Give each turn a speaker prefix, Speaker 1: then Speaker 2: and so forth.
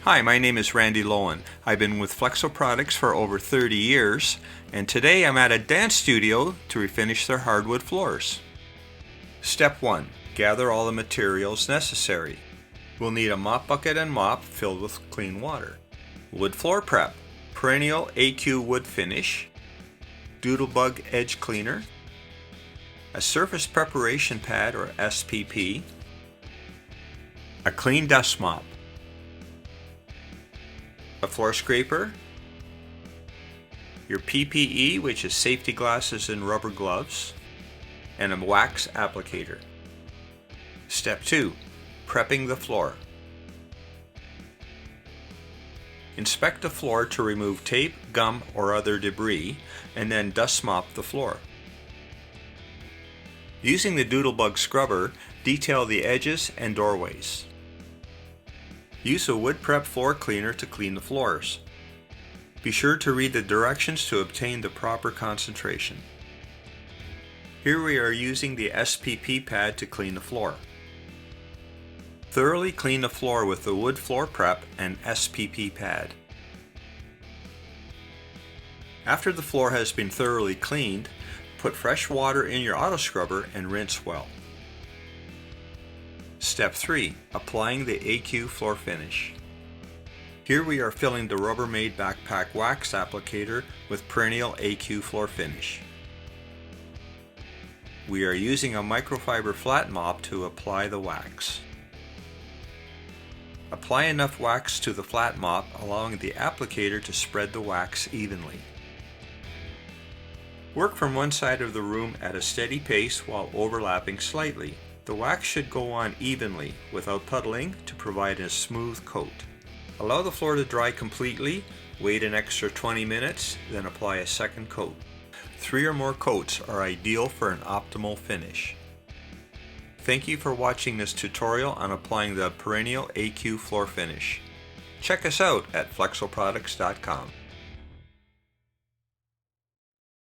Speaker 1: Hi, my name is Randy Lowen. I've been with Flexo Products for over 30 years, and today I'm at a dance studio to refinish their hardwood floors. Step 1. Gather all the materials necessary. We'll need a mop bucket and mop filled with clean water. Wood floor prep, Perennial AQ wood finish, Doodlebug edge cleaner, a surface preparation pad or SPP, a clean dust mop, a floor scraper, your PPE, which is safety glasses and rubber gloves, and a wax applicator. Step 2. Prepping the floor. Inspect the floor to remove tape, gum, or other debris, and then dust mop the floor. Using the Doodlebug scrubber, detail the edges and doorways. Use a wood prep floor cleaner to clean the floors. Be sure to read the directions to obtain the proper concentration. Here we are using the SPP pad to clean the floor. Thoroughly clean the floor with the wood floor prep and SPP pad. After the floor has been thoroughly cleaned, put fresh water in your auto scrubber and rinse well. Step 3. Applying the AQ floor finish. Here we are filling the Rubbermaid backpack wax applicator with Perennial AQ floor finish. We are using a microfiber flat mop to apply the wax. Apply enough wax to the flat mop, allowing the applicator to spread the wax evenly. Work from one side of the room at a steady pace while overlapping slightly. The wax should go on evenly without puddling to provide a smooth coat. Allow the floor to dry completely, wait an extra 20 minutes, then apply a second coat. 3 or more coats are ideal for an optimal finish. Thank you for watching this tutorial on applying the Perennial AQ floor finish. Check us out at flexoproducts.com.